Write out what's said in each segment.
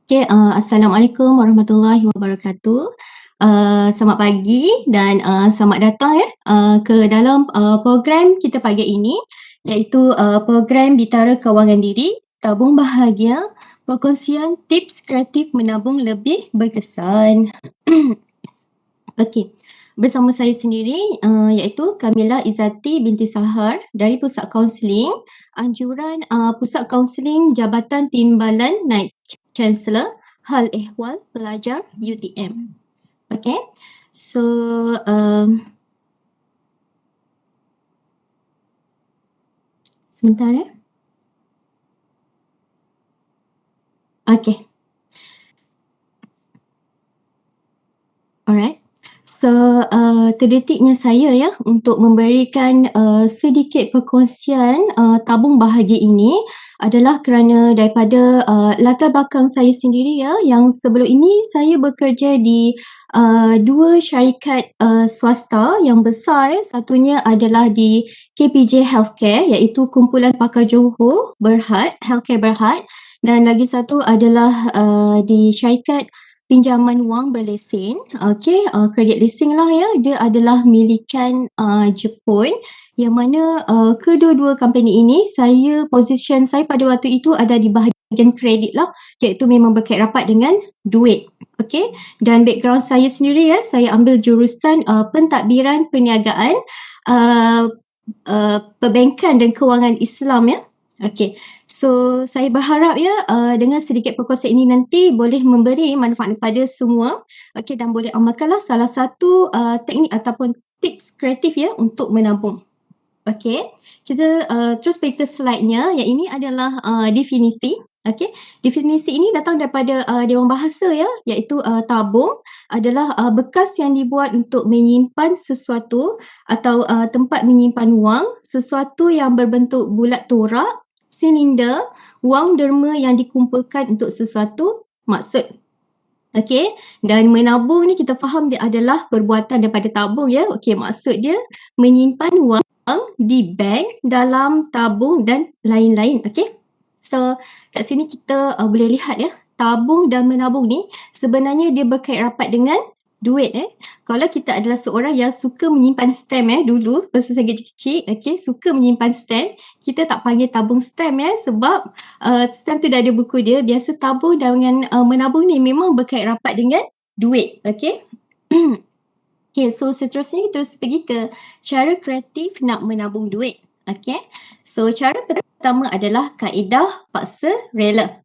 Assalamualaikum warahmatullahi wabarakatuh. Selamat pagi dan selamat datang ke dalam program kita pagi ini, iaitu program Bitara Kewangan Diri, Tabung Bahagia, perkongsian tips kreatif menabung lebih berkesan. Okey, bersama saya sendiri iaitu Kamila Izzati binti Sahar dari Pusat Kaunseling Anjuran Pusat Kaunseling Jabatan Timbalan Naib Chancellor Hal Ehwal Pelajar UTM. Okay, so sebentar ya. Okay, alright. So, terdetiknya saya untuk memberikan sedikit perkongsian tabung bahagia ini adalah kerana daripada latar belakang saya sendiri yang sebelum ini saya bekerja di dua syarikat swasta yang besar. Satunya adalah di KPJ Healthcare, iaitu Kumpulan Pakar Johor Berhad, Healthcare Berhad, dan lagi satu adalah di syarikat pinjaman wang berlesen. Credit leasing lah dia adalah milikan Jepun, yang mana kedua-dua company ini position saya pada waktu itu ada di bahagian kredit lah, iaitu memang berkait rapat dengan duit. Dan background saya sendiri saya ambil jurusan pentadbiran perniagaan, perbankan dan kewangan Islam So, saya berharap dengan sedikit perkongsian ini nanti boleh memberi manfaat kepada semua. Dan boleh amalkanlah salah satu teknik ataupun tips kreatif untuk menabung. Kita terus pergi ke slide-nya. Yang ini adalah definisi. Definisi ini datang daripada Dewan Bahasa iaitu tabung adalah bekas yang dibuat untuk menyimpan sesuatu atau tempat menyimpan wang, sesuatu yang berbentuk bulat torak, silinder, wang derma yang dikumpulkan untuk sesuatu maksud. Dan menabung ni kita faham dia adalah perbuatan daripada tabung maksud dia menyimpan wang di bank, dalam tabung dan lain-lain. So kat sini kita boleh lihat tabung dan menabung ni sebenarnya dia berkait rapat dengan duit. Kalau kita adalah seorang yang suka menyimpan stamp dulu masa saya kecil, suka menyimpan stamp, kita tak panggil tabung stamp sebab stamp tu dah ada buku dia. Biasa tabung dengan menabung ni memang berkait rapat dengan duit. So seterusnya kita terus pergi ke cara kreatif nak menabung duit. So cara pertama adalah kaedah paksa rela.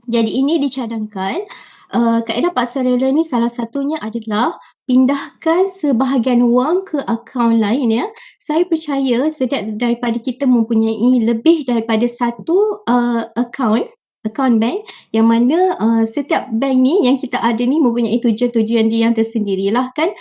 Jadi ini dicadangkan. Kaedah paksa rela ni salah satunya adalah pindahkan sebahagian wang ke akaun lain. Saya percaya setiap daripada kita mempunyai lebih daripada satu akaun bank, yang mana setiap bank ni yang kita ada ni mempunyai tujuan-tujuan dia yang tersendirilah kan.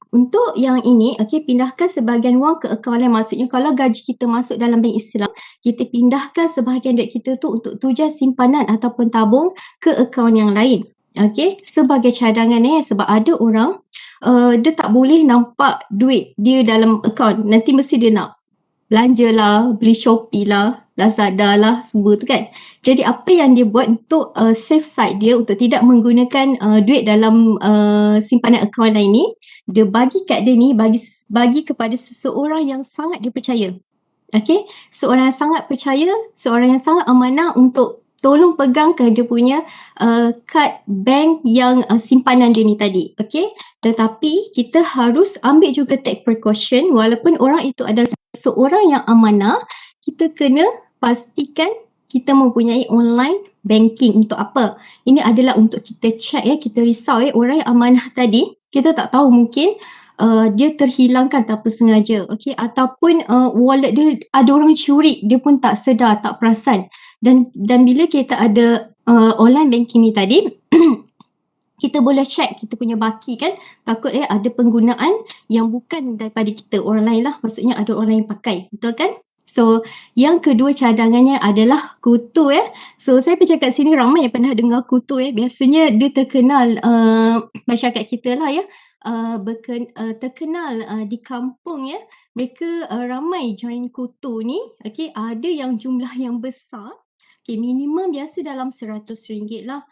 Untuk yang ini, pindahkan sebahagian wang ke akaun lain. Maksudnya kalau gaji kita masuk dalam bank Islam, kita pindahkan sebahagian duit kita tu untuk tujuan simpanan ataupun tabung ke akaun yang lain. Sebagai cadangan sebab ada orang dia tak boleh nampak duit dia dalam akaun. Nanti mesti dia nak belanja lah, beli Shopee lah, Lazada lah, semua tu kan. Jadi apa yang dia buat untuk safe side dia, untuk tidak menggunakan duit dalam simpanan akaun lain ni, dia bagi kat dia ni, bagi kepada seseorang yang sangat dia percaya. Seorang yang sangat percaya, seorang yang sangat amanah untuk tolong pegangkan dia punya kad bank yang simpanan dia ni tadi. Tetapi kita harus ambil juga take precaution, walaupun orang itu adalah seorang yang amanah, kita kena pastikan kita mempunyai online banking. Untuk apa? Ini adalah untuk kita check kita risau orang yang amanah tadi, kita tak tahu mungkin dia terhilangkan tanpa sengaja, ataupun wallet dia ada orang curi, dia pun tak sedar, tak perasan. Dan bila kita ada online banking ni tadi, kita boleh check kita punya baki kan, takut ada penggunaan yang bukan daripada kita, orang lain lah, maksudnya ada orang lain pakai, betul kan? So yang kedua cadangannya adalah kutu. So saya percaya kat sini ramai yang pernah dengar kutu. Biasanya dia terkenal masyarakat kita lah terkenal di kampung mereka ramai join kutu ni. Ada yang jumlah yang besar. minimum biasa dalam RM100 lah.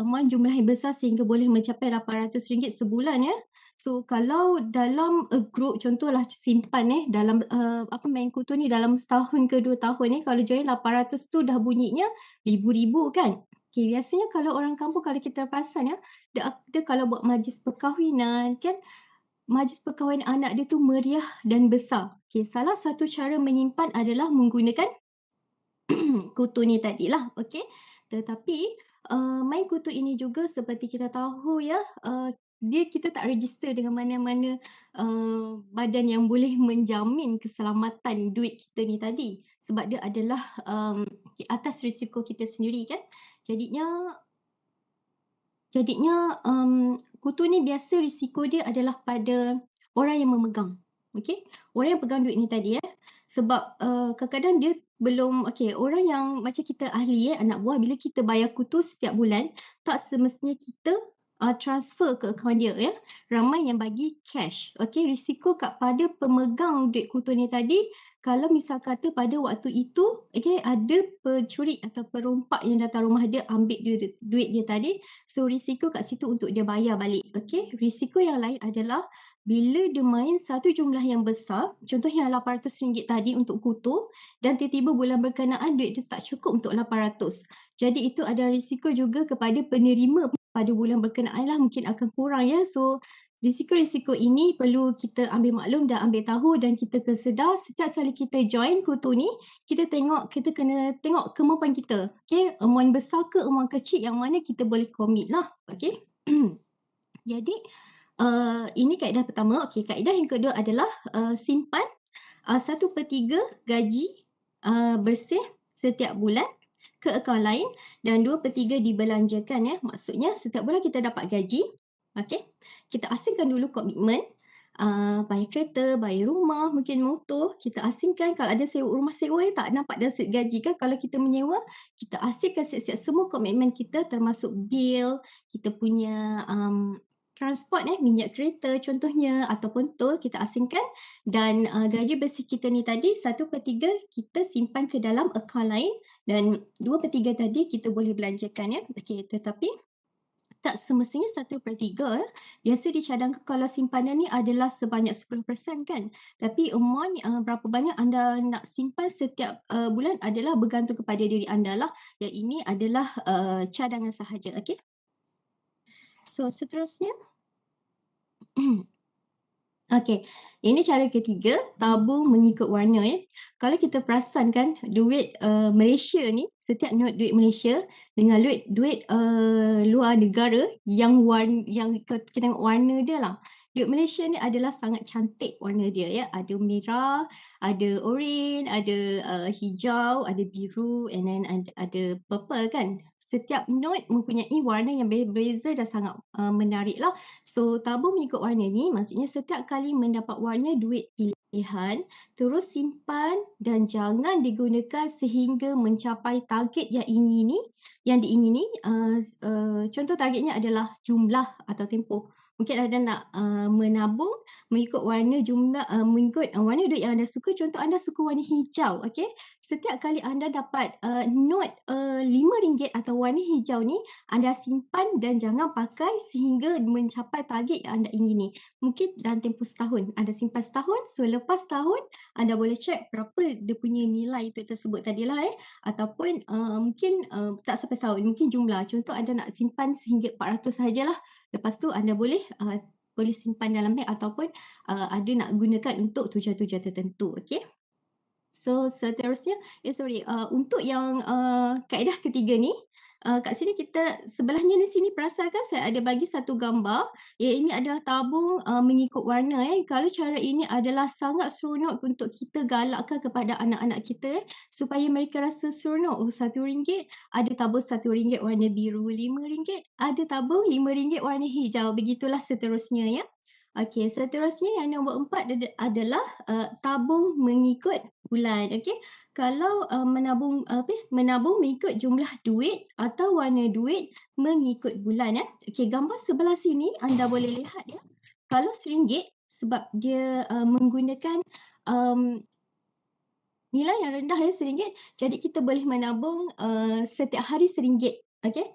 Amount jumlah yang besar sehingga boleh mencapai RM800 sebulan ya. So kalau dalam a group, contohlah simpan dalam main kutu ni dalam setahun ke 2 tahun kalau join 800 tu dah bunyinya ribu-ribu kan. Biasanya kalau orang kampung, kalau kita perasan dia kalau buat majlis perkahwinan kan, majlis perkahwinan anak dia tu meriah dan besar. Salah satu cara menyimpan adalah menggunakan kutu ni tadilah, okey. Tetapi main kutu ini juga seperti kita tahu kita tak register dengan mana-mana badan yang boleh menjamin keselamatan duit kita ni tadi, sebab dia adalah atas risiko kita sendiri kan. Jadinya kutu ni biasa risiko dia adalah pada orang yang memegang. Okey, orang yang pegang duit ni tadi sebab kadang-kadang dia belum, orang yang macam kita ahli anak buah, bila kita bayar kutu setiap bulan, tak semestinya kita transfer ke akaun dia Ramai yang bagi cash. Risiko pada pemegang duit kutu ni tadi, kalau misal kata pada waktu itu ada pencuri atau perompak yang datang rumah dia ambil duit dia tadi, so risiko kat situ untuk dia bayar balik. Risiko yang lain adalah bila dia main satu jumlah yang besar, contohnya RM800 tadi untuk kutu, dan tiba-tiba bulan berkenaan duit dia tak cukup untuk 800. Jadi itu ada risiko juga kepada penerima pada bulan berkenaan mungkin akan kurang So risiko-risiko ini perlu kita ambil maklum dan ambil tahu, dan kita kena sedar setiap kali kita join kutu ni, kita kena tengok kemampuan kita. Amount besar ke amount kecil, yang mana kita boleh commit lah. Jadi ini kaedah pertama. Kaedah yang kedua adalah simpan 1/3 gaji bersih setiap bulan ke akaun lain, dan 2/3 dibelanjakan Maksudnya setiap bulan kita dapat gaji, kita asingkan dulu komitmen, bayar kereta, bayar rumah, mungkin motor, kita asingkan. Kalau ada sewa rumah sewa tak nampak dah gaji kan. Kalau kita menyewa, kita asingkan siap-siap semua komitmen kita, termasuk bil, kita punya transport minyak kereta contohnya, ataupun tol kita asingkan. Dan gaji bersih kita ni tadi 1/3 kita simpan ke dalam akaun lain, dan 2/3 tadi kita boleh belanjakan tetapi tak semestinya 1/3 Biasa dicadangkan kalau simpanan ni adalah sebanyak 10% kan. Tapi amount berapa banyak anda nak simpan setiap bulan adalah bergantung kepada diri anda lah. Dan ini adalah cadangan sahaja. So seterusnya ini cara ketiga, tabung mengikut warna Kalau kita perasan kan, duit Malaysia ni, setiap not duit Malaysia dengan duit luar negara yang kita tengok warna dia lah. Duit Malaysia ni adalah sangat cantik warna dia Ada merah, ada oren, ada hijau, ada biru, and then ada purple kan. Setiap note mempunyai warna yang berbeza dan sangat menarik lah. So tabung mengikut warna ni maksudnya setiap kali mendapat warna duit pilihan, terus simpan dan jangan digunakan sehingga mencapai target yang diingini. Contoh targetnya adalah jumlah atau tempoh. Mungkin anda nak menabung mengikut warna mengikut warna duit yang anda suka. Contoh anda suka warna hijau, setiap kali anda dapat note RM5 atau warna hijau ni, anda simpan dan jangan pakai sehingga mencapai target yang anda ingini. Mungkin dalam tempoh setahun, anda simpan setahun, selepas tahun anda boleh cek berapa dia punya nilai itu tersebut tadilah ataupun mungkin tak sampai setahun, mungkin jumlah. Contoh anda nak simpan sehingga 400 sajalah. Lepas tu anda boleh simpan dalam bank ataupun ada nak gunakan untuk tujuan-tujuan tertentu. So seterusnya, untuk yang kaedah ketiga ni, kat sini kita sebelahnya di sini perasan kan saya ada bagi satu gambar. Ini adalah tabung mengikut warna. Kalau cara ini adalah sangat seronok untuk kita galakkan kepada anak-anak kita supaya mereka rasa seronok. RM1, ada tabung RM1 warna biru, RM5, ada tabung RM5 warna hijau. Begitulah seterusnya seterusnya yang nombor 4 adalah tabung mengikut bulan. Kalau menabung mengikut jumlah duit atau warna duit mengikut bulan gambar sebelah sini anda boleh lihat kalau RM1 sebab dia menggunakan Nilai yang rendah ya RM1. Jadi kita boleh menabung setiap hari RM1. Okey.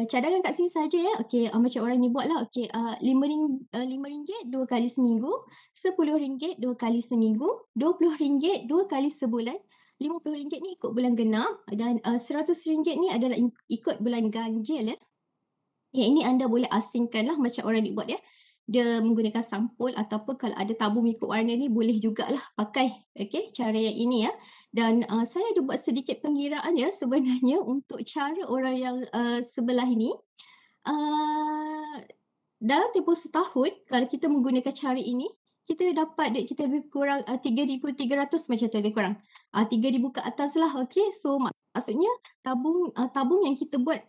Cadangan kat sini saja ya. Okey, macam orang ni buatlah. Okey, RM5 dua kali seminggu, RM10 dua kali seminggu, RM20 dua kali sebulan, RM50 ni ikut bulan genap dan RM100 ni adalah ikut bulan ganjil ya. Yang ini anda boleh asingkanlah macam orang ni buat ya. Dia menggunakan sampul ataupun kalau ada tabung ikut warna ni boleh jugalah pakai. Okey, cara yang ini ya. Dan saya ada buat sedikit pengiraan ya sebenarnya untuk cara orang yang sebelah ini. Uh, Dalam tempoh setahun kalau kita menggunakan cara ini, kita dapat duit kita lebih kurang 3,300 macam tu lebih kurang. 3,000 ke atas lah. Okey, so maksudnya tabung yang kita buat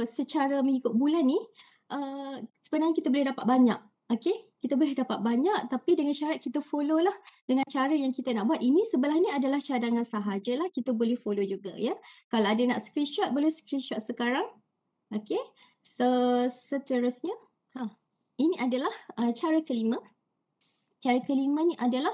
secara mengikut bulan ni sebenarnya kita boleh dapat banyak. Okey, kita boleh dapat banyak tapi dengan syarat kita follow lah dengan cara yang kita nak buat. Ini sebelah ni adalah cadangan sahajalah, kita boleh follow juga ya. Kalau ada nak screenshot boleh screenshot sekarang. Okey, so seterusnya ini adalah cara kelima. Cara kelima ni adalah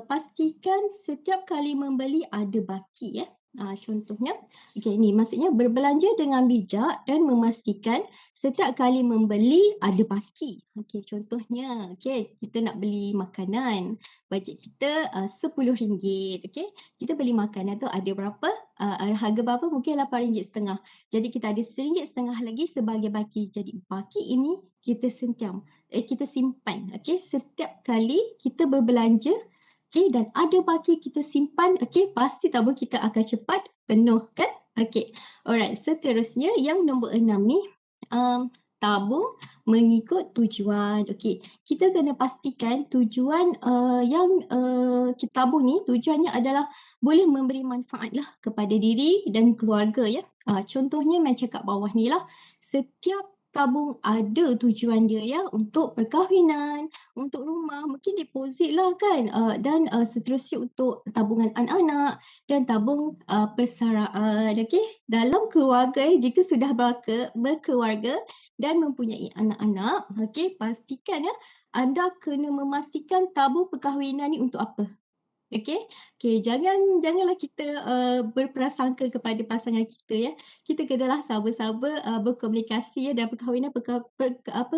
pastikan setiap kali membeli ada baki ya. Contohnya, okey ni maksudnya berbelanja dengan bijak dan memastikan setiap kali membeli ada baki. Okey, contohnya, okey, kita nak beli makanan, bajet kita RM10. Okey, kita beli makanan tu ada berapa? Harga berapa? Mungkin RM8.5. Jadi kita ada RM1.5 lagi sebagai baki. Jadi baki ini kita kita simpan. Okey, setiap kali kita berbelanja, okey, dan ada baki kita simpan, okey, pasti tabung kita akan cepat penuh kan? Okey. Alright, seterusnya yang nombor 6 ni tabung mengikut tujuan. Okey, kita kena pastikan tujuan yang kita tabung ni tujuannya adalah boleh memberi manfaat lah kepada diri dan keluarga ya. Contohnya macam kat bawah ni lah. Setiap tabung ada tujuan dia ya, untuk perkahwinan, untuk rumah, mungkin deposit lah kan, dan seterusnya untuk tabungan anak-anak dan tabung persaraan. Okey, dalam keluarga jika sudah berkeluarga dan mempunyai anak-anak, okey, pastikan ya anda kena memastikan tabung perkahwinan ni untuk apa. Okey, janganlah kita berprasangka kepada pasangan kita ya. Kita kenalah sabar-sabar berkomunikasi ya, dan perkahwinan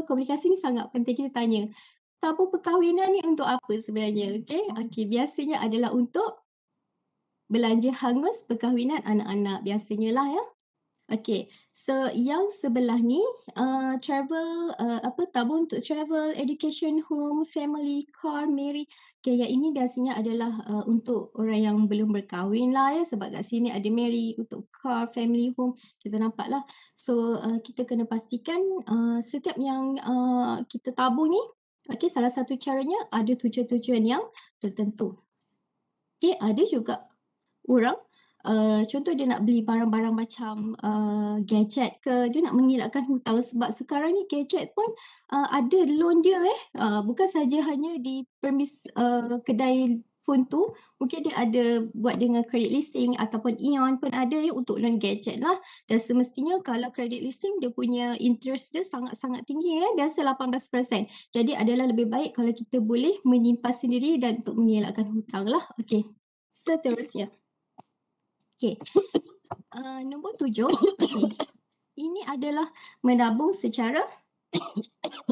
komunikasi ni sangat penting. Kita tanya, tabung perkahwinan ni untuk apa sebenarnya? Okey, biasanya adalah untuk belanja hangus perkahwinan anak-anak biasanya lah ya. Okey, so yang sebelah ni travel tabung untuk travel, education, home, family, car, marry. Okey, yang ini biasanya adalah untuk orang yang belum berkahwin lah ya, sebab kat sini ada marry, untuk car, family, home. Kita nampak lah. So kita kena pastikan setiap yang kita tabung ni, okey, salah satu caranya ada tujuan-tujuan yang tertentu. Okey, ada juga orang contoh dia nak beli barang-barang macam gadget ke, dia nak mengelakkan hutang sebab sekarang ni gadget pun ada loan dia bukan saja hanya di kedai phone tu, mungkin dia ada buat dengan credit leasing ataupun Ion pun ada ya untuk loan gadget lah. Dan semestinya kalau credit leasing dia punya interest dia sangat-sangat tinggi biasa 18%. Jadi adalah lebih baik kalau kita boleh menyimpan sendiri dan untuk mengelakkan hutang lah. Okey, seterusnya. Okey, nombor 7, ini adalah menabung secara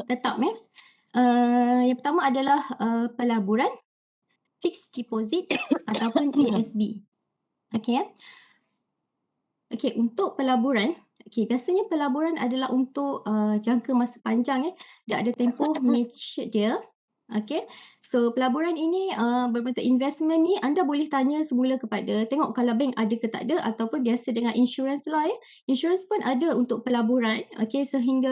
tetap yang pertama adalah pelaburan, fixed deposit ataupun ASB. Okey ya. Okey, untuk pelaburan, biasanya pelaburan adalah untuk jangka masa panjang dia ada tempoh mature dia. Okey, so pelaburan ini berbentuk investment ni anda boleh tanya semula kepada, tengok kalau bank ada ke tak ada, ataupun biasa dengan insurans lah Insurans pun ada untuk pelaburan. Okey, sehingga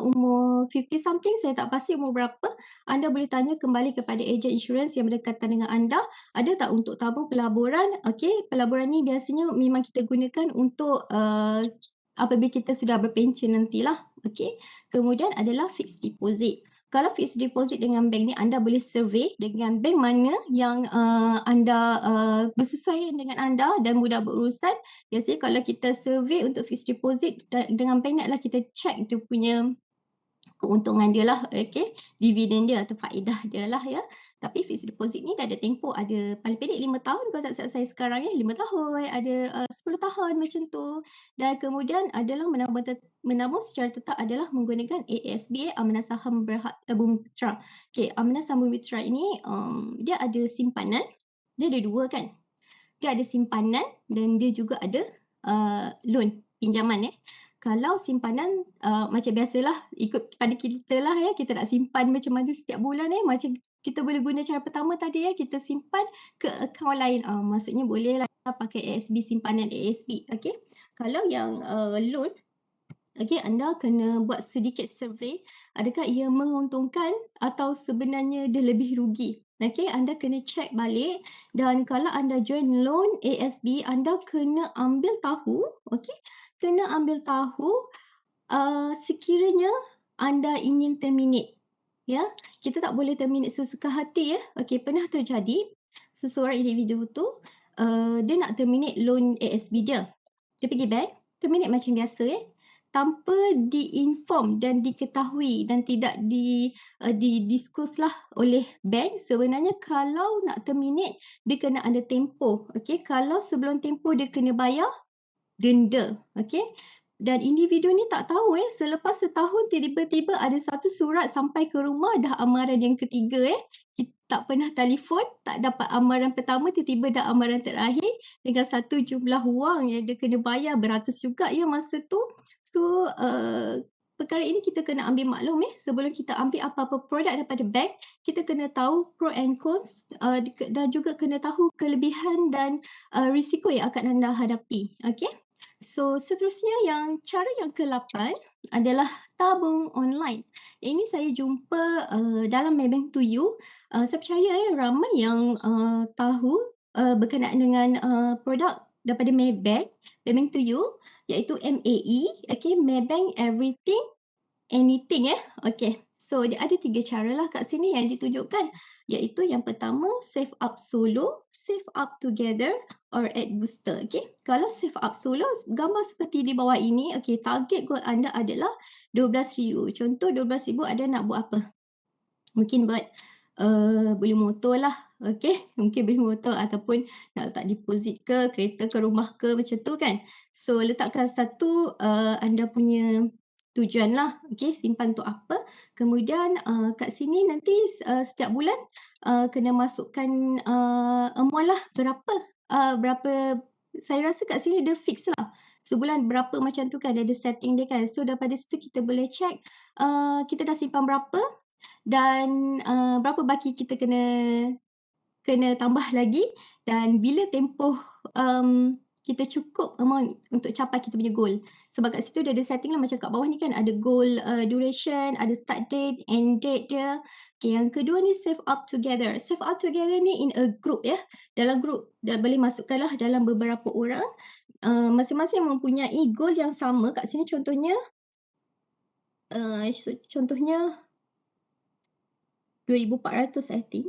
umur 50 something, saya tak pasti umur berapa, anda boleh tanya kembali kepada ejen insurans yang berdekatan dengan anda, ada tak untuk tabung pelaburan. Okey, pelaburan ni biasanya memang kita gunakan untuk apabila kita sudah berpencen nantilah. Okey, kemudian adalah fixed deposit. Kalau fixed deposit dengan bank ni, anda boleh survey dengan bank mana yang anda bersesuaian dengan anda dan mudah berurusan. Biasanya kalau kita survey untuk fixed deposit dengan bank ni adalah kita check dia punya keuntungan dia lah, dividen dia atau faedah dia lah ya. Tapi fixed deposit ni dah ada tempoh, ada paling pendek 5 tahun kalau tak silap saya sekarang ya, 5 tahun, ada 10 tahun macam tu. Dan kemudian adalah menabung secara tetap adalah menggunakan ASB, Amanah Saham Berhad Bumi Putra. Okey, Amanah Saham Bumi Putra ini dia ada simpanan, dia ada dua kan. Dia ada simpanan dan dia juga ada loan, pinjaman. Kalau simpanan macam biasalah ikut pada kita lah ya, kita nak simpan macam mana setiap bulan macam kita boleh guna cara pertama tadi kita simpan ke akaun lain. Maksudnya boleh lah pakai ASB, simpanan ASB. Okey. Kalau yang loan, okey, anda kena buat sedikit survey, adakah ia menguntungkan atau sebenarnya dia lebih rugi. Okey, anda kena check balik, dan kalau anda join loan ASB, anda kena ambil tahu, okey, kena ambil tahu sekiranya anda ingin terminate. Ya, kita tak boleh terminate sesuka hati ya. Okey, pernah terjadi seseorang individu tu dia nak terminate loan ASB dia. Dia pergi bank, terminate macam biasa tanpa diinform dan diketahui dan tidak di-disclose lah oleh bank. Sebenarnya kalau nak terminate, dia kena ada tempoh. Okey, kalau sebelum tempoh dia kena bayar denda. Okey, dan individu ni tak tahu selepas setahun tiba-tiba ada satu surat sampai ke rumah, dah amaran yang ketiga kita tak pernah telefon, tak dapat amaran pertama, tiba-tiba dah amaran terakhir dengan satu jumlah wang yang dia kena bayar beratus juga masa tu. So perkara ini kita kena ambil maklum sebelum kita ambil apa-apa produk daripada bank, kita kena tahu pro and cons dan juga kena tahu kelebihan dan risiko yang akan anda hadapi. Okey. So seterusnya cara yang ke-8 adalah tabung online. Ini saya jumpa dalam Maybank to You. Saya percaya ramai yang tahu berkenaan dengan produk daripada Maybank to You, iaitu MAE, okay, Maybank Everything Anything Okay. So dia ada 3 cara lah kat sini yang ditunjukkan, iaitu yang pertama save up solo, save up together or add booster. Okay. Kalau save up solo, gambar seperti di bawah ini. Okay, target goal anda adalah 12,000. Contoh 12,000 anda nak buat apa? Mungkin buat beli motor lah. Okay, mungkin beli motor ataupun nak letak deposit ke, kereta ke, rumah ke, macam tu kan. So letakkan satu anda punya tujuan lah. Okay, simpan untuk apa. Kemudian kat sini nanti setiap bulan kena masukkan amount lah, berapa. Saya rasa kat sini dia fix lah. Sebulan berapa macam tu kan, ada setting dia kan. So daripada situ kita boleh check kita dah simpan berapa dan berapa baki kita kena tambah lagi, dan bila tempoh kita cukup amount untuk capai kita punya goal. Sebab kat situ dia ada setting lah, macam kat bawah ni kan ada goal duration, ada start date, end date dia. Okay, yang kedua ni save up together. Save up together ni in a group dalam group boleh masukkan lah dalam beberapa orang. Masing-masing mempunyai goal yang sama. Kat sini contohnya 2,400 I think.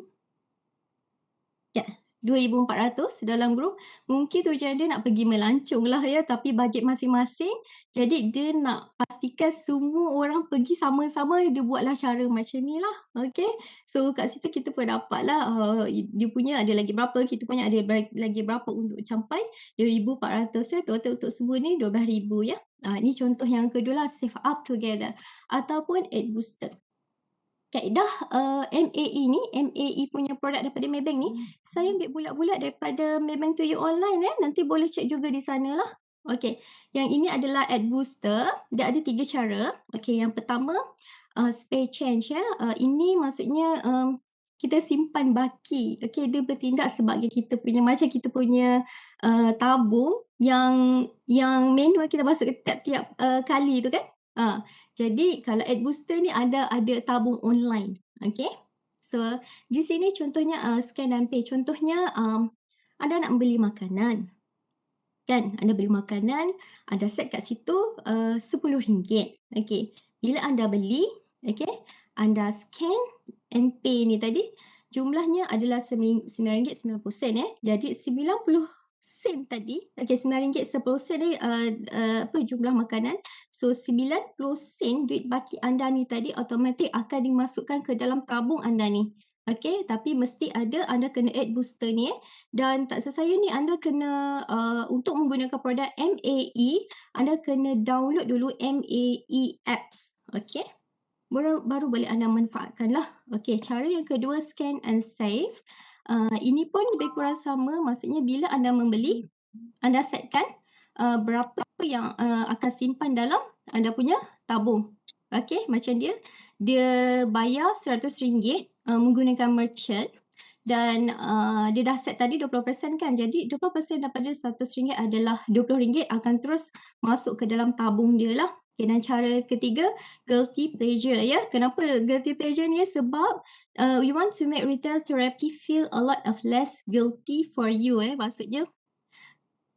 2,400 dalam grup. Mungkin tujuan dia nak pergi melancong lah tapi bajet masing-masing. Jadi dia nak pastikan semua orang pergi sama-sama, dia buatlah cara macam ni lah. Okay. So kat situ kita pun dapat lah dia punya ada lagi berapa, kita punya ada lagi berapa untuk capai 2,400 total untuk semua ni 12,000 Ini contoh yang kedua lah, save up together ataupun add booster. Kaedah MAE punya produk daripada Maybank ni, saya ambil bulat-bulat daripada Maybank to You online nanti boleh cek juga di sana lah. Okay, yang ini adalah add booster. Dia ada 3 cara. Okay, yang pertama spare change ini maksudnya kita simpan baki. Okay, dia bertindak sebagai kita punya, macam kita punya tabung yang manual kita masuk tiap-tiap kali tu kan. Jadi kalau add booster ni ada tabung online. Okay. So di sini contohnya scan dan pay. Contohnya anda nak beli makanan. Kan, anda beli makanan, anda set kat situ RM10. Okay. Bila anda beli, okay, anda scan and pay ni tadi, jumlahnya adalah RM9.90 Jadi 90 sen tadi, okay, RM9.10 ni jumlah makanan. So 90 sen duit baki anda ni tadi automatik akan dimasukkan ke dalam tabung anda ni. Okey, tapi mesti ada anda kena add booster ni dan tak sesaya ni anda kena untuk menggunakan produk MAE, anda kena download dulu MAE apps. Okey? Baru boleh anda manfaatkanlah. Okey, cara yang kedua scan and save. Ini pun lebih kurang sama, maksudnya bila anda membeli, anda setkan berapa yang akan simpan dalam anda punya tabung. Okey, macam dia bayar RM100 menggunakan merchant dan dia dah set tadi 20% kan. Jadi 20% daripada RM100 adalah RM20 akan terus masuk ke dalam tabung dia lah. Okay, dan cara ketiga, guilty pleasure ya. Kenapa guilty pleasure ni? Sebab we want to make retail therapy feel a lot of less guilty for you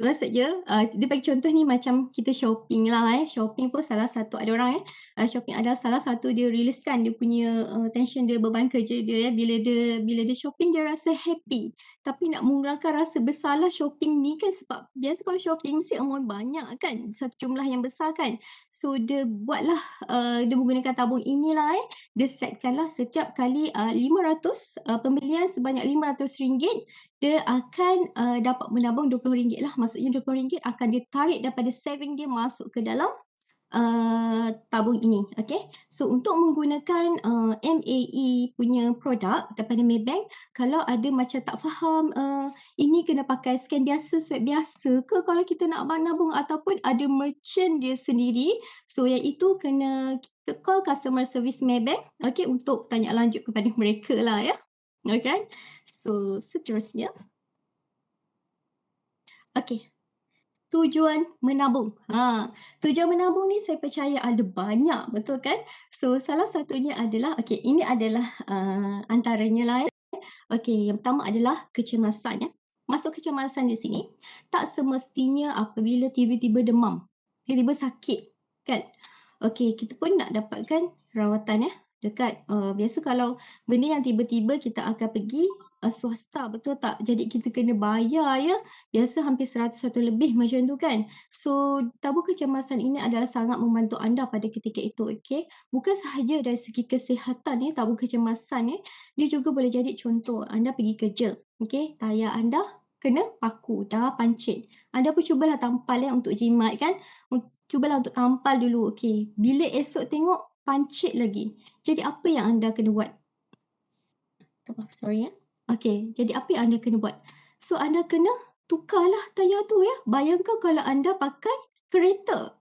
Maksudnya, dia bagi contoh ni macam kita shopping lah Shopping pun salah satu, ada orang shopping adalah salah satu dia riliskan dia punya tension dia, beban kerja dia bila dia shopping dia rasa happy. Tapi nak mengurangkan rasa bersalah shopping ni kan, sebab biasa kalau shopping mesti amount banyak kan, satu jumlah yang besar kan. So dia buatlah, dia menggunakan tabung inilah dia setkanlah setiap kali 500 pembelian sebanyak RM500 dia akan dapat menabung RM20 lah. Maksudnya RM20 akan ditarik daripada saving dia masuk ke dalam tabung ini. Okay. So untuk menggunakan MAE punya produk daripada Maybank, kalau ada macam tak faham ini kena pakai scan biasa, swab biasa ke kalau kita nak nabung, ataupun ada merchant dia sendiri, so yang itu kena kita call customer service Maybank untuk tanya lanjut kepada mereka lah ya. Okay. So seterusnya, tujuan menabung. Tujuan menabung ni saya percaya ada banyak, betul kan? So salah satunya adalah, ini adalah antaranya lah yang pertama adalah kecemasan Masuk kecemasan di sini, tak semestinya apabila tiba-tiba demam, tiba-tiba sakit kan. Kita pun nak dapatkan rawatan dekat biasa kalau benda yang tiba-tiba kita akan pergi swasta, betul tak? Jadi kita kena bayar biasa hampir 100 atau lebih macam tu kan. So tabung kecemasan ini adalah sangat membantu anda pada ketika itu. Bukan sahaja dari segi kesihatan tabung kecemasan dia juga boleh jadi contoh anda pergi kerja. Tayar anda kena paku, dah pancit. Anda pun cubalah tampal untuk jimat kan. Cubalah untuk tampal dulu. Bila esok tengok pancit lagi. Jadi apa yang anda kena buat? Sorry jadi apa yang anda kena buat? So anda kena tukarlah tayar tu Bayangkan kalau anda pakai kereta.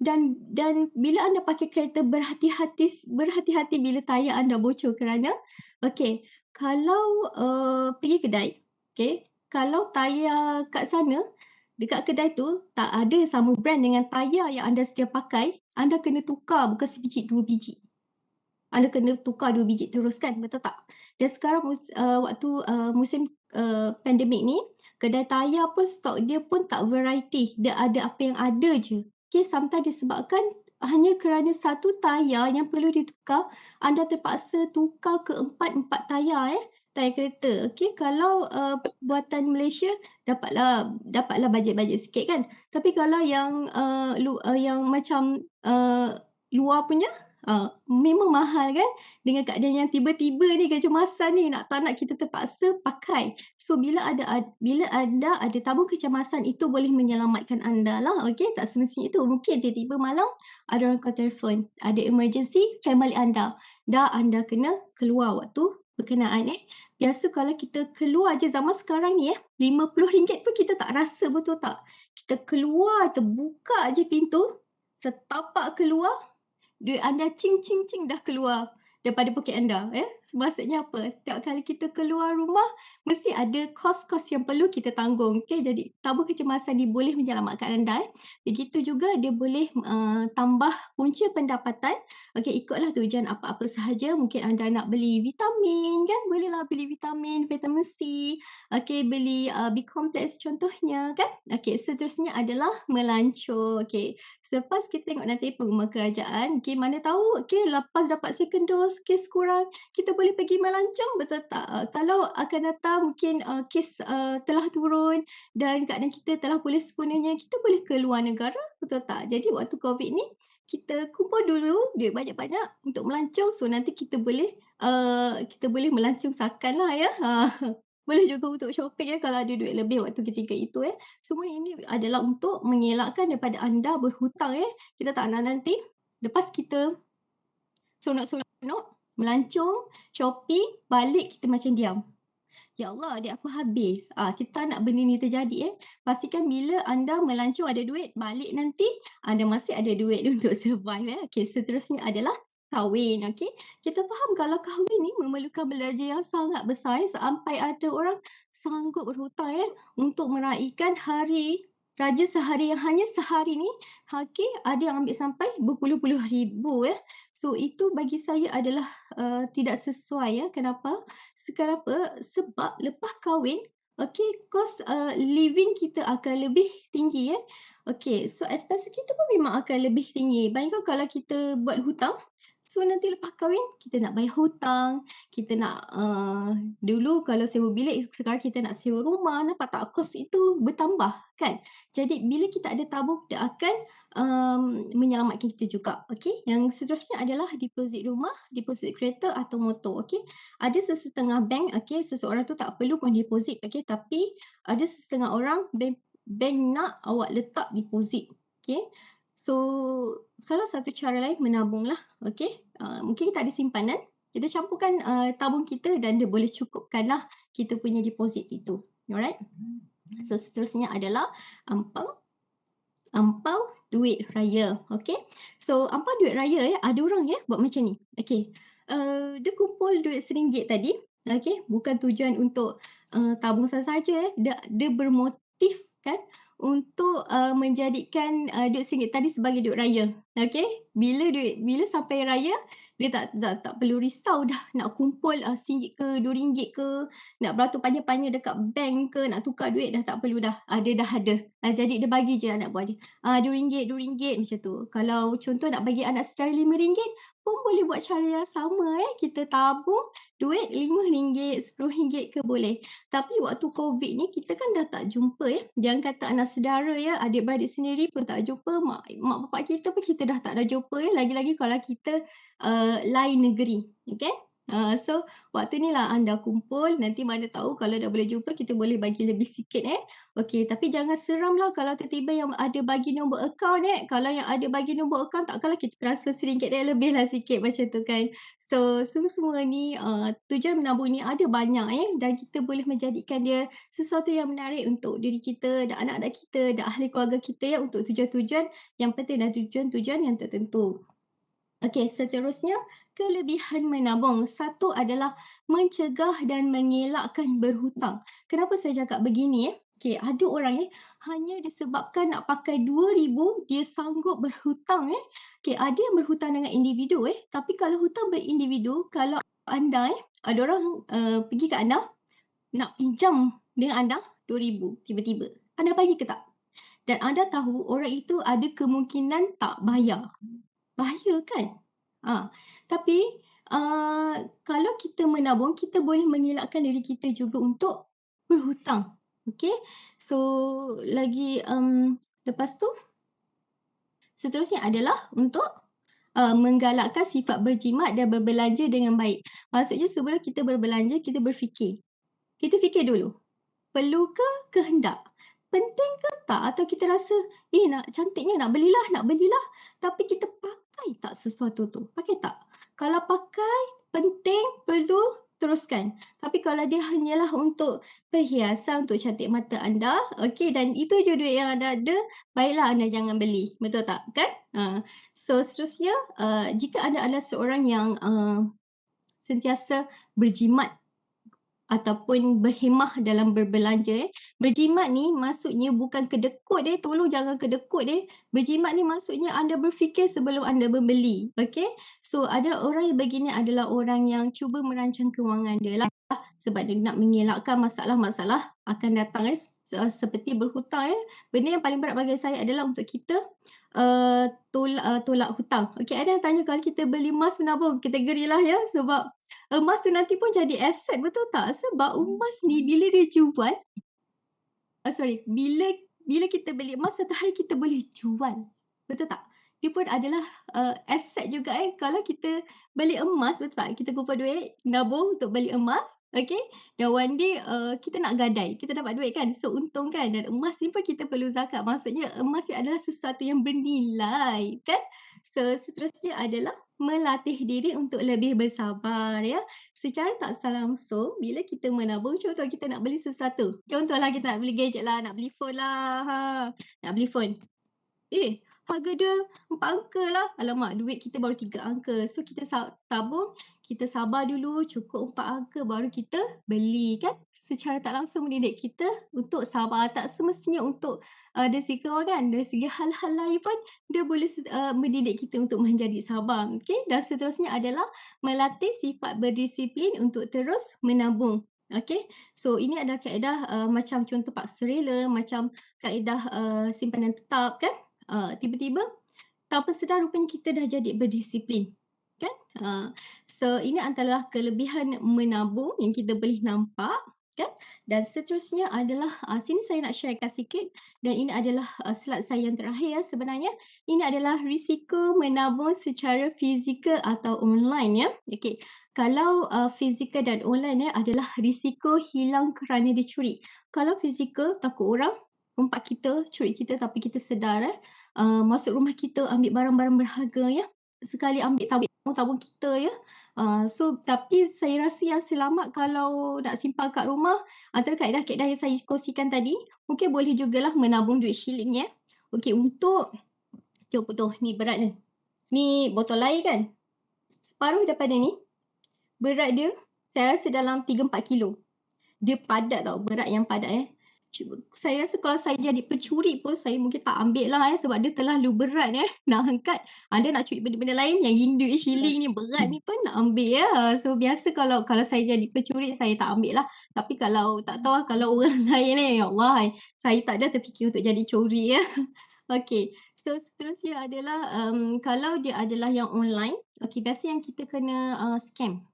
Dan bila anda pakai kereta, berhati-hati bila tayar anda bocor kerana kalau pergi kedai, kalau tayar kat sana dekat kedai tu tak ada sama brand dengan tayar yang anda sedia pakai, anda kena tukar bukan sebiji, 2 biji. Anda kena tukar 2 biji terus kan, betul tak? Dan sekarang waktu musim pandemik ni, kedai tayar pun stok dia pun tak variety. Dia ada apa yang ada je. Sometimes disebabkan hanya kerana satu tayar yang perlu ditukar, anda terpaksa tukar ke 4 tayar tayar kereta. Kalau buatan Malaysia dapatlah bajet-bajet sikit kan. Tapi kalau yang yang macam luar punya memang mahal kan, dengan keadaan yang tiba-tiba ni, kecemasan ni tak nak kita terpaksa pakai. So bila anda ada tabung kecemasan, itu boleh menyelamatkan anda lah. Tak semestinya itu, mungkin tiba-tiba malam ada orang call telefon, ada emergency family anda, dah anda kena keluar waktu berkenaan biasa kalau kita keluar je zaman sekarang ni RM50 pun kita tak rasa, betul tak? Kita keluar, terbuka je pintu, setapak keluar, duit anda cing dah keluar daripada poket anda. Maksudnya apa? Setiap kali kita keluar rumah, mesti ada kos-kos yang perlu kita tanggung. Jadi tabung kecemasan ni boleh menyelamatkan anda. Begitu juga dia boleh tambah punca pendapatan. Ikutlah tujuan apa-apa sahaja. Mungkin anda nak beli vitamin kan? Bolehlah beli vitamin C. Beli B-complex contohnya kan? Seterusnya adalah melancur. Selepas kita tengok nanti pengumuman kerajaan, mana tahu lepas dapat second dose kes kurang, kita boleh pergi melancong, betul tak? Kalau akan datang mungkin kes telah turun dan keadaan kita telah pulih sepenuhnya, kita boleh ke luar negara, betul tak? Jadi waktu COVID ni kita kumpul dulu duit banyak-banyak untuk melancong, so nanti kita boleh melancong sakan lah ya. Boleh juga untuk shopping ya kalau ada duit lebih waktu ketika itu ya. Semua ini adalah untuk mengelakkan daripada anda berhutang ya. Kita tak nak nanti lepas kita seronok-seronok, melancong, shopping, balik kita macam diam. Ya Allah, adik aku habis. Kita tak nak benda ni terjadi. Pastikan bila anda melancong ada duit, balik nanti anda masih ada duit untuk survive. Okay, seterusnya adalah kahwin. Okay, kita faham kalau kahwin ni memerlukan belanja yang sangat besar sampai ada orang sanggup berhutang untuk meraihkan hari raja sehari yang hanya sehari ni. Okay, ada yang ambil sampai berpuluh-puluh ribu. So itu bagi saya adalah tidak sesuai ya. Kenapa? Sebab lepas kahwin, kos living kita akan lebih tinggi so expense kita pun memang akan lebih tinggi. Bayangkan kalau kita buat hutang, so nanti lepas kahwin kita nak bayar hutang, kita nak dulu kalau sewa bilik, sekarang kita nak sewa rumah, nampak tak kos itu bertambah kan? Jadi bila kita ada tabung, dia akan menyelamatkan kita juga. Yang seterusnya adalah deposit rumah, deposit kereta atau motor. Ada sesetengah bank, seseorang tu tak perlu pun deposit, tapi ada sesetengah orang bank nak awak letak deposit. So salah satu cara lain menabung lah. Mungkin kita ada simpanan, kita campurkan tabung kita dan dia boleh cukupkan lah kita punya deposit itu. Alright. So seterusnya adalah ampau duit raya. So ampau duit raya ada orang buat macam ni. Dia kumpul duit RM1 tadi. Bukan tujuan untuk tabung saja. Dia bermotif kan untuk menjadikan duit RM1 tadi sebagai duit raya. Bila sampai raya, dia tak perlu risau dah nak kumpul RM1 ke RM2 ke, nak beratur panjang-panjang dekat bank ke, nak tukar duit dah tak perlu dah. Dia dah ada. Jadi dia bagi je anak buah dia. RM2 macam tu. Kalau contoh nak bagi anak saudara RM5 pun boleh buat cara yang sama. Kita tabung duit RM5, RM10 ke boleh. Tapi waktu COVID ni kita kan dah tak jumpa Jangan kata anak saudara adik-beradik sendiri pun tak jumpa, mak bapak kita pun kita dah tak ada jumpa lagi-lagi kalau kita lain negeri. So waktu ni lah anda kumpul, nanti mana tahu kalau dah boleh jumpa kita boleh bagi lebih sikit tapi jangan seram lah kalau tiba-tiba yang ada bagi nombor akaun kalau yang ada bagi nombor akaun takkanlah kita transfer RM1 lebih lah sikit macam tu kan. So semua ni tujuan menabung ni ada banyak dan kita boleh menjadikan dia sesuatu yang menarik untuk diri kita dan anak-anak kita dan ahli keluarga kita untuk tujuan-tujuan yang penting dan tujuan-tujuan yang tertentu. Seterusnya kelebihan menabung. Satu adalah mencegah dan mengelakkan berhutang. Kenapa saya cakap begini ada orang hanya disebabkan nak pakai RM2,000 dia sanggup berhutang ada yang berhutang dengan individu tapi kalau hutang berindividu, kalau anda ada orang pergi ke anda nak pinjam dengan anda RM2,000 tiba-tiba, anda bagi ke tak? Dan anda tahu orang itu ada kemungkinan tak bayar. Bahaya kan? Tapi kalau kita menabung, kita boleh mengelakkan diri kita juga untuk berhutang. So lagi lepas tu seterusnya adalah untuk menggalakkan sifat berjimat dan berbelanja dengan baik. Maksudnya sebelum kita berbelanja, kita berfikir. Kita fikir dulu, perlu ke kehendak? Penting ke tak? Atau kita rasa, cantiknya nak belilah. Tapi kita pakai tak sesuatu tu? Pakai tak? Kalau pakai, penting, perlu, teruskan. Tapi kalau dia hanyalah untuk perhiasan, untuk cantik mata anda, dan itu je duit yang anda ada, baiklah anda jangan beli. Betul tak? Kan? So seterusnya, jika anda adalah seorang yang sentiasa berjimat ataupun berhemah dalam berbelanja berjimat ni maksudnya bukan kedekut tolong jangan kedekut berjimat ni maksudnya anda berfikir sebelum anda membeli. So ada orang yang begini adalah orang yang cuba merancang kewangan dia lah sebab dia nak mengelakkan masalah-masalah akan datang seperti berhutang benda yang paling berat bagi saya adalah untuk kita tolak hutang. Ada yang tanya kalau kita beli emas menabung kategori lah sebab emas tu nanti pun jadi aset, betul tak? Sebab emas ni bila dia jual, bila kita beli emas satu hari kita boleh jual, betul tak? dia pun adalah aset juga kalau kita beli emas, betul tak? Kita kumpul duit, nabung untuk beli emas, okey? Dan one day kita nak gadai, kita dapat duit kan, so untung kan. Dan emas ni pun kita perlu zakat, maksudnya emas ni adalah sesuatu yang bernilai kan. So seterusnya adalah melatih diri untuk lebih bersabar ya. Secara tak langsung bila kita menabung, contoh kita nak beli sesuatu, contohlah kita nak beli gadget lah, nak beli phone lah, nak beli phone. Harga dia 4 angka lah. Alamak, duit kita baru 3 angka. So, kita tabung, kita sabar dulu, cukup 4 angka baru kita beli kan. Secara tak langsung mendidik kita untuk sabar. Tak semestinya untuk dari segi kewangan, dari segi hal-hal lain pun dia boleh mendidik kita untuk menjadi sabar. Okay? Dan seterusnya adalah melatih sifat berdisiplin untuk terus menabung. Okay, so ini adalah kaedah macam contoh paksa rela, macam kaedah simpanan tetap kan. Tiba-tiba tanpa sedar rupanya kita dah jadi berdisiplin kan. So ini adalah kelebihan menabung yang kita boleh nampak kan. Dan seterusnya adalah sini saya nak sharekan sikit, dan ini adalah slide saya yang terakhir sebenarnya. Ini adalah risiko menabung secara fizikal atau online ya. Okey, kalau fizikal dan online adalah risiko hilang kerana dicuri. Kalau fizikal takut orang rompak kita, curi kita tapi kita sedar masuk rumah kita ambil barang-barang berharga ya. Sekali ambil tabung kita ya. So tapi saya rasa yang selamat kalau nak simpan kat rumah, antara kaedah-kaedah yang saya kongsikan tadi, mungkin boleh jugalah menabung duit shilling ya. Okey, untuk contoh ni berat ni. Ni botol air kan. Separuh daripada ni berat dia saya rasa dalam 3-4 kilo. Dia padat tau, berat yang padat Saya rasa kalau saya jadi pencuri pun saya mungkin tak ambil lah sebab dia terlalu berat nak angkat. Anda nak curi benda-benda lain yang duit shilling ni berat ni pun nak ambil So biasa kalau saya jadi pencuri saya tak ambil lah. Tapi kalau tak tahu kalau orang lain ya Allah, saya tak ada terfikir untuk jadi curi Okay, so seterusnya adalah kalau dia adalah yang online, okay, biasa yang kita kena scam.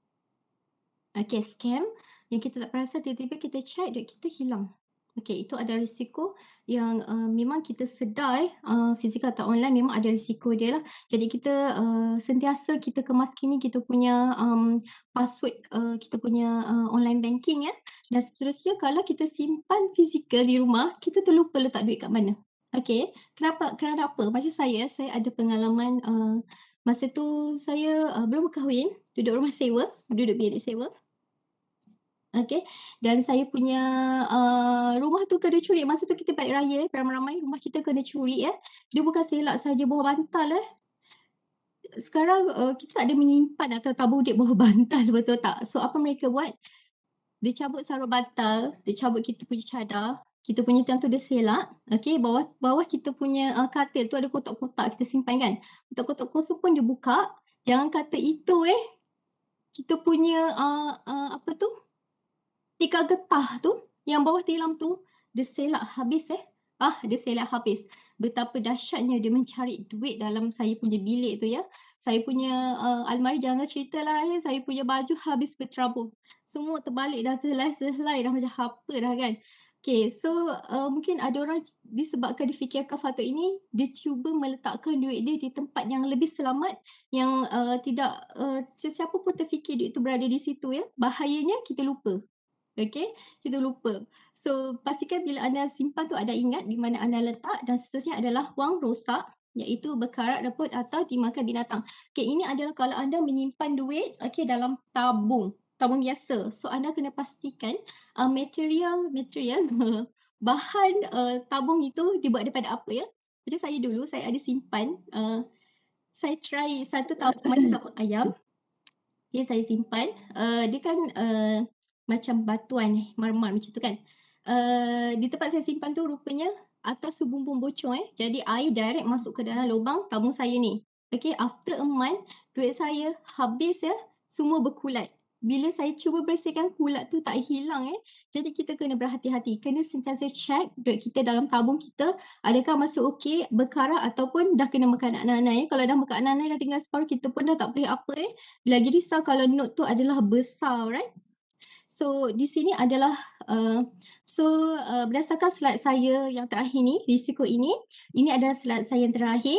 Okay, scam yang kita tak perasan tiba-tiba kita check duit kita hilang. Okay, itu ada risiko yang memang kita sedar fizikal atau online memang ada risiko dia lah. Jadi kita sentiasa kita kemaskini kita punya password, kita punya online banking ya. Dan seterusnya kalau kita simpan fizikal di rumah, kita terlupa letak duit kat mana. Okay, kerana apa? Macam saya ada pengalaman masa tu saya belum berkahwin, duduk rumah sewa, duduk bilik sewa. Okay, dan saya punya rumah tu kena curi. Masa tu kita balik raya ramai-ramai, rumah kita kena curi Dia bukan selak saja bawah bantal Sekarang kita tak ada menyimpan atau tabung duit bawah bantal, betul tak? So apa mereka buat? Dia cabut sarung bantal, dia cabut kita punya cadar, kita punya tiang tu dia selak. Okay, bawah kita punya katil tu ada kotak-kotak kita simpan kan. Kotak-kotak kosong pun dia buka. Jangan kata itu kita punya apa tu, tikar getah tu yang bawah tilam tu dia selak habis dia selak habis. Betapa dahsyatnya dia mencari duit dalam saya punya bilik tu Saya punya almari jangan cerita lah saya punya baju habis berterabur. Semua terbalik dah, selai-selai dah macam apa dah kan. Okay, so mungkin ada orang disebabkan difikirkan faktor ini, dia cuba meletakkan duit dia di tempat yang lebih selamat, yang tidak sesiapa pun terfikir duit tu berada di situ Bahayanya kita lupa. Okay, kita lupa. So, pastikan bila anda simpan tu anda ingat di mana anda letak, dan seterusnya adalah wang rosak, iaitu berkarat, reput atau dimakan binatang. Okay, ini adalah kalau anda menyimpan duit dalam tabung biasa. So, anda kena pastikan material bahan tabung itu dibuat daripada apa Macam saya dulu, saya ada simpan, saya try satu tabung macam tabung ayam. Okay, saya simpan. Dia kan macam batuan marmar macam tu kan. Di tempat saya simpan tu rupanya atas bumbung bocor Jadi air direct masuk ke dalam lubang tabung saya ni. Okay, after a month duit saya habis semua berkulat. Bila saya cuba bersihkan, kulat tu tak hilang Jadi kita kena berhati-hati. Kena sentiasa check duit kita dalam tabung kita adakah masih okey, berkarat ataupun dah kena makan anak-anak Kalau dah makan anak-anak dah tinggal separuh, kita pun dah tak boleh apa Lagi risau kalau note tu adalah besar, right? So di sini adalah berdasarkan slide saya yang terakhir ni, risiko ini adalah slide saya yang terakhir.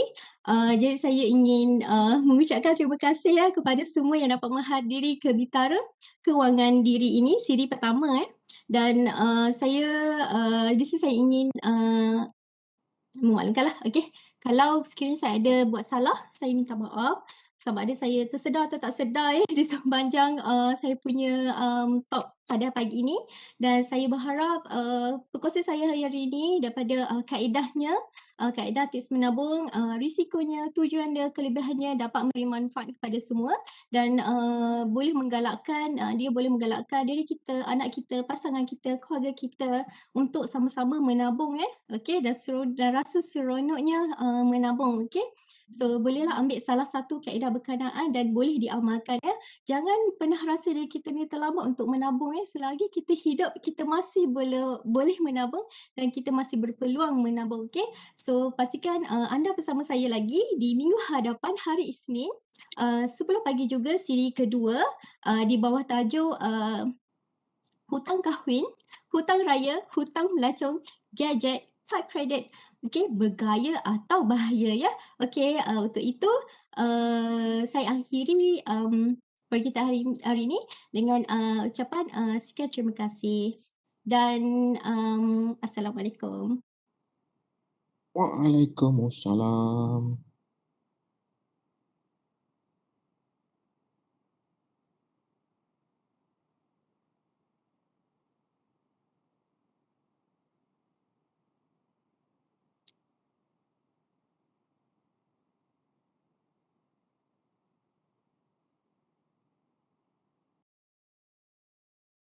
Jadi saya ingin mengucapkan terima kasih kepada semua yang dapat menghadiri ke Bitara Kewangan Diri ini, siri pertama dan saya di sini saya ingin memaklumkanlah, okey. Kalau sekiranya saya ada buat salah, saya minta maaf. Sama ada saya tersedar atau tak sedar di sepanjang saya punya talk pada pagi ini. Dan saya berharap perkongsian saya hari ini daripada kaedahnya, kaedah tips menabung, risikonya, tujuan dia, kelebihannya dapat memberi manfaat kepada semua dan boleh menggalakkan, dia boleh menggalakkan diri kita, anak kita, pasangan kita, keluarga kita untuk sama-sama menabung okey, dan rasa seronoknya menabung, okey. So bolehlah ambil salah satu kaedah berkenaan dan boleh diamalkan Jangan pernah rasa diri kita ni terlambat untuk menabung selagi kita hidup kita masih boleh menabung dan kita masih berpeluang menabung, okey. So pastikan anda bersama saya lagi di minggu hadapan hari Isnin 10 pagi juga siri kedua di bawah tajuk hutang kahwin, hutang raya, hutang melacong, gadget, kad kredit. Okey, bergaya atau bahaya Okey, untuk itu saya akhiri perkita hari ini dengan ucapan sekian terima kasih dan Assalamualaikum. Waalaikumsalam.